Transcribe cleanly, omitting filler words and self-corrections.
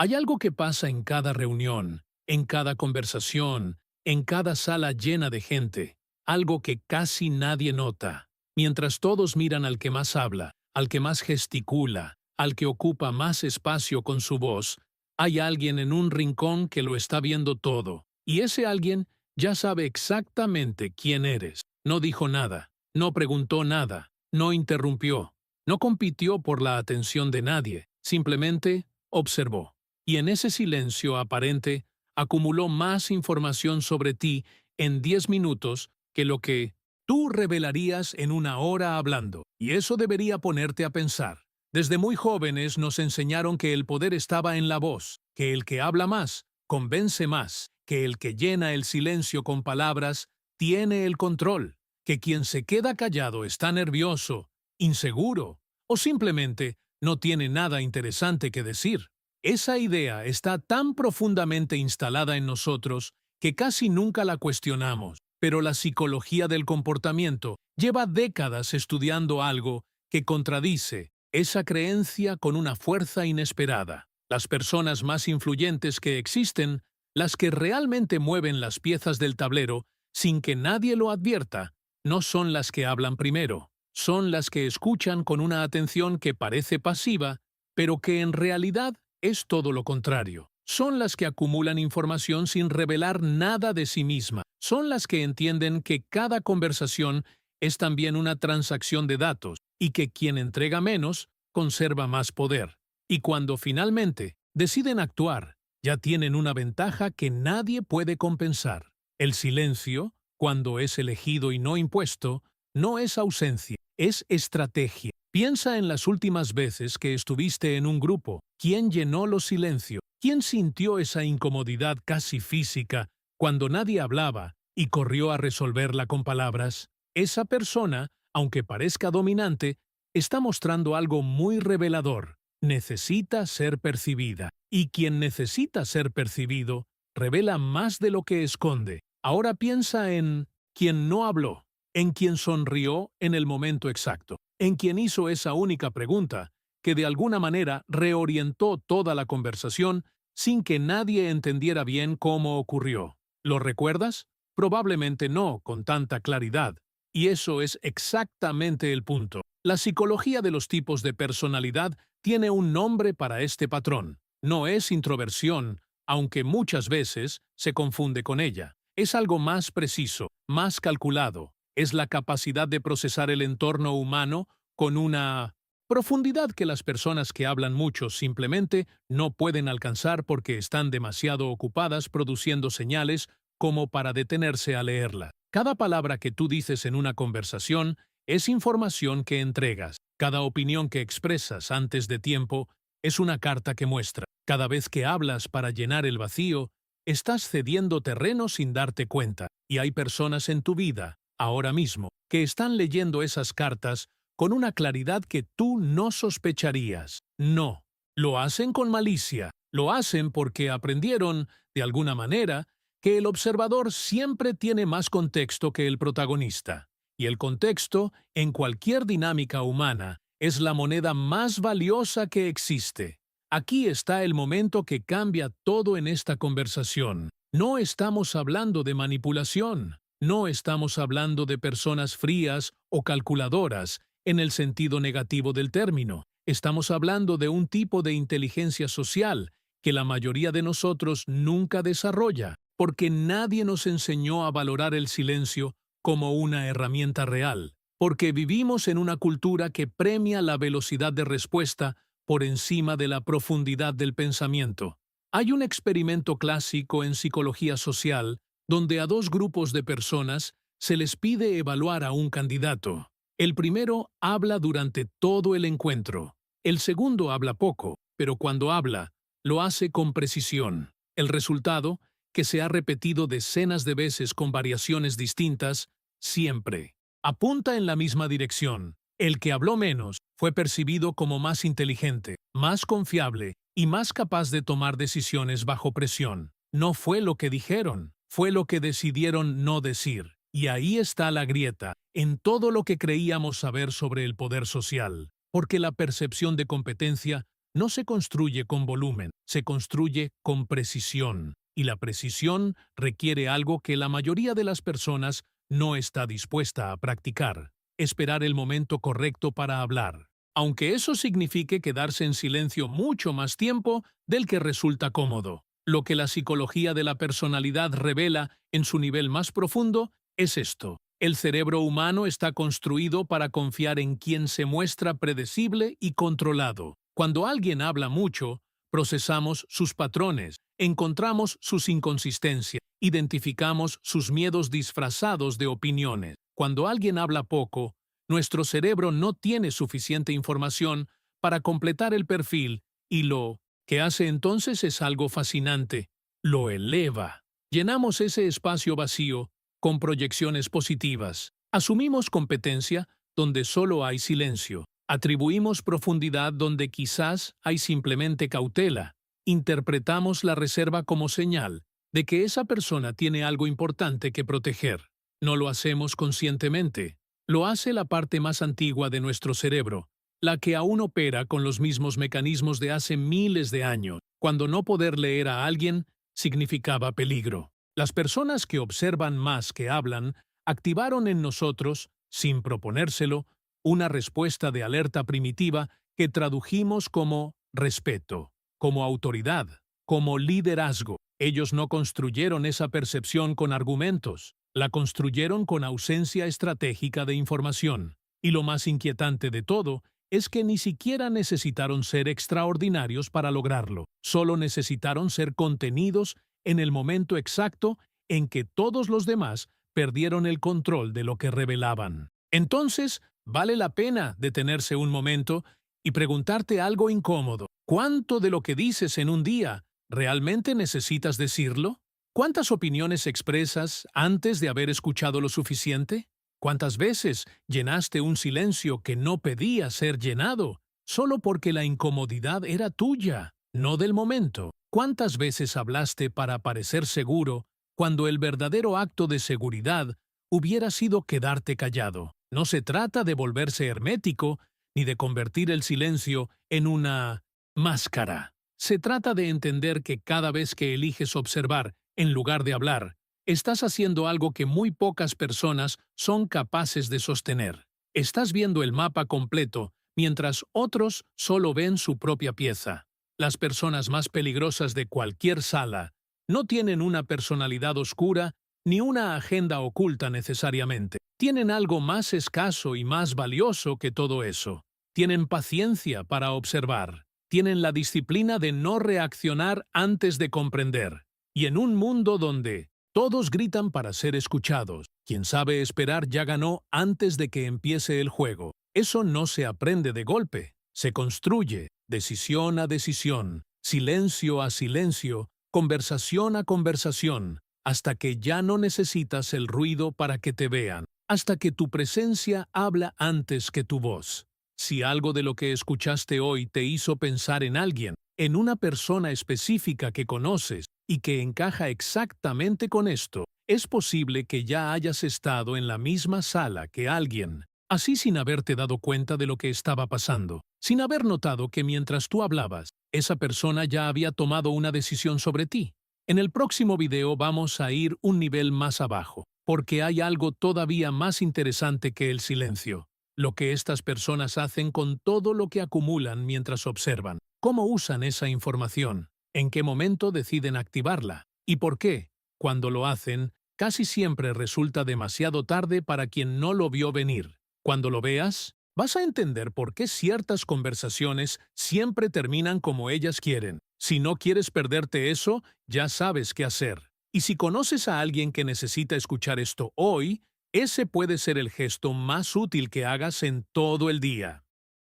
Hay algo que pasa en cada reunión, en cada conversación, en cada sala llena de gente, algo que casi nadie nota, mientras todos miran al que más habla, al que más gesticula, al que ocupa más espacio con su voz. Hay alguien en un rincón que lo está viendo todo, y ese alguien ya sabe exactamente quién eres. No dijo nada, no preguntó nada, no interrumpió, no compitió por la atención de nadie, simplemente observó. Y en ese silencio aparente acumuló más información sobre ti en 10 minutos que lo que tú revelarías en una hora hablando. Y eso debería ponerte a pensar. Desde muy jóvenes nos enseñaron que el poder estaba en la voz, que el que habla más convence más, que el que llena el silencio con palabras tiene el control, que quien se queda callado está nervioso, inseguro o simplemente no tiene nada interesante que decir. Esa idea está tan profundamente instalada en nosotros que casi nunca la cuestionamos, pero la psicología del comportamiento lleva décadas estudiando algo que contradice esa creencia con una fuerza inesperada. Las personas más influyentes que existen, las que realmente mueven las piezas del tablero sin que nadie lo advierta, no son las que hablan primero, son las que escuchan con una atención que parece pasiva, pero que en realidad es todo lo contrario. Son las que acumulan información sin revelar nada de sí misma. Son las que entienden que cada conversación es también una transacción de datos y que quien entrega menos conserva más poder. Y cuando finalmente deciden actuar, ya tienen una ventaja que nadie puede compensar. El silencio, cuando es elegido y no impuesto, no es ausencia, es estrategia. Piensa en las últimas veces que estuviste en un grupo. ¿Quién llenó los silencios? ¿Quién sintió esa incomodidad casi física cuando nadie hablaba y corrió a resolverla con palabras? Esa persona, aunque parezca dominante, está mostrando algo muy revelador. Necesita ser percibida. Y quien necesita ser percibido revela más de lo que esconde. Ahora piensa en quien no habló, en quien sonrió en el momento exacto, en quien hizo esa única pregunta que de alguna manera reorientó toda la conversación sin que nadie entendiera bien cómo ocurrió. ¿Lo recuerdas? Probablemente no con tanta claridad. Y eso es exactamente el punto. La psicología de los tipos de personalidad tiene un nombre para este patrón. No es introversión, aunque muchas veces se confunde con ella. Es algo más preciso, más calculado. Es la capacidad de procesar el entorno humano con una profundidad que las personas que hablan mucho simplemente no pueden alcanzar porque están demasiado ocupadas produciendo señales como para detenerse a leerla. Cada palabra que tú dices en una conversación es información que entregas. Cada opinión que expresas antes de tiempo es una carta que muestra. Cada vez que hablas para llenar el vacío, estás cediendo terreno sin darte cuenta. Y hay personas en tu vida, ahora mismo, que están leyendo esas cartas con una claridad que tú no sospecharías. No, lo hacen con malicia, lo hacen porque aprendieron, de alguna manera, que el observador siempre tiene más contexto que el protagonista. Y el contexto, en cualquier dinámica humana, es la moneda más valiosa que existe. Aquí está el momento que cambia todo en esta conversación. No estamos hablando de manipulación, no estamos hablando de personas frías o calculadoras, en el sentido negativo del término. Estamos hablando de un tipo de inteligencia social que la mayoría de nosotros nunca desarrolla, porque nadie nos enseñó a valorar el silencio como una herramienta real, porque vivimos en una cultura que premia la velocidad de respuesta por encima de la profundidad del pensamiento. Hay un experimento clásico en psicología social donde a dos grupos de personas se les pide evaluar a un candidato. El primero habla durante todo el encuentro. El segundo habla poco, pero cuando habla, lo hace con precisión. El resultado, que se ha repetido decenas de veces con variaciones distintas, siempre apunta en la misma dirección. El que habló menos fue percibido como más inteligente, más confiable y más capaz de tomar decisiones bajo presión. No fue lo que dijeron, fue lo que decidieron no decir. Y ahí está la grieta, en todo lo que creíamos saber sobre el poder social, porque la percepción de competencia no se construye con volumen, se construye con precisión. Y la precisión requiere algo que la mayoría de las personas no está dispuesta a practicar: esperar el momento correcto para hablar. Aunque eso signifique quedarse en silencio mucho más tiempo del que resulta cómodo. Lo que la psicología de la personalidad revela en su nivel más profundo es esto: el cerebro humano está construido para confiar en quien se muestra predecible y controlado. Cuando alguien habla mucho, procesamos sus patrones, encontramos sus inconsistencias, identificamos sus miedos disfrazados de opiniones. Cuando alguien habla poco, nuestro cerebro no tiene suficiente información para completar el perfil, y lo que hace entonces es algo fascinante: lo eleva. Llenamos ese espacio vacío con proyecciones positivas. Asumimos competencia donde solo hay silencio. Atribuimos profundidad donde quizás hay simplemente cautela. Interpretamos la reserva como señal de que esa persona tiene algo importante que proteger. No lo hacemos conscientemente. Lo hace la parte más antigua de nuestro cerebro, la que aún opera con los mismos mecanismos de hace miles de años, cuando no poder leer a alguien significaba peligro. Las personas que observan más que hablan activaron en nosotros, sin proponérselo, una respuesta de alerta primitiva que tradujimos como respeto, como autoridad, como liderazgo. Ellos no construyeron esa percepción con argumentos, la construyeron con ausencia estratégica de información. Y lo más inquietante de todo es que ni siquiera necesitaron ser extraordinarios para lograrlo. Solo necesitaron ser contenidos en el momento exacto en que todos los demás perdieron el control de lo que revelaban. Entonces, vale la pena detenerse un momento y preguntarte algo incómodo. ¿Cuánto de lo que dices en un día realmente necesitas decirlo? ¿Cuántas opiniones expresas antes de haber escuchado lo suficiente? ¿Cuántas veces llenaste un silencio que no pedía ser llenado, solo porque la incomodidad era tuya, no del momento? ¿Cuántas veces hablaste para parecer seguro cuando el verdadero acto de seguridad hubiera sido quedarte callado? No se trata de volverse hermético ni de convertir el silencio en una máscara. Se trata de entender que cada vez que eliges observar en lugar de hablar, estás haciendo algo que muy pocas personas son capaces de sostener. Estás viendo el mapa completo, mientras otros solo ven su propia pieza. Las personas más peligrosas de cualquier sala no tienen una personalidad oscura ni una agenda oculta necesariamente. Tienen algo más escaso y más valioso que todo eso. Tienen paciencia para observar. Tienen la disciplina de no reaccionar antes de comprender. Y en un mundo donde todos gritan para ser escuchados, quien sabe esperar ya ganó antes de que empiece el juego. Eso no se aprende de golpe. Se construye, decisión a decisión, silencio a silencio, conversación a conversación, hasta que ya no necesitas el ruido para que te vean, hasta que tu presencia habla antes que tu voz. Si algo de lo que escuchaste hoy te hizo pensar en alguien, en una persona específica que conoces y que encaja exactamente con esto, es posible que ya hayas estado en la misma sala que alguien, así sin haberte dado cuenta de lo que estaba pasando, sin haber notado que mientras tú hablabas, esa persona ya había tomado una decisión sobre ti. En el próximo video vamos a ir un nivel más abajo, porque hay algo todavía más interesante que el silencio. Lo que estas personas hacen con todo lo que acumulan mientras observan. ¿Cómo usan esa información? ¿En qué momento deciden activarla? ¿Y por qué? Cuando lo hacen, casi siempre resulta demasiado tarde para quien no lo vio venir. Cuando lo veas, vas a entender por qué ciertas conversaciones siempre terminan como ellas quieren. Si no quieres perderte eso, ya sabes qué hacer. Y si conoces a alguien que necesita escuchar esto hoy, ese puede ser el gesto más útil que hagas en todo el día.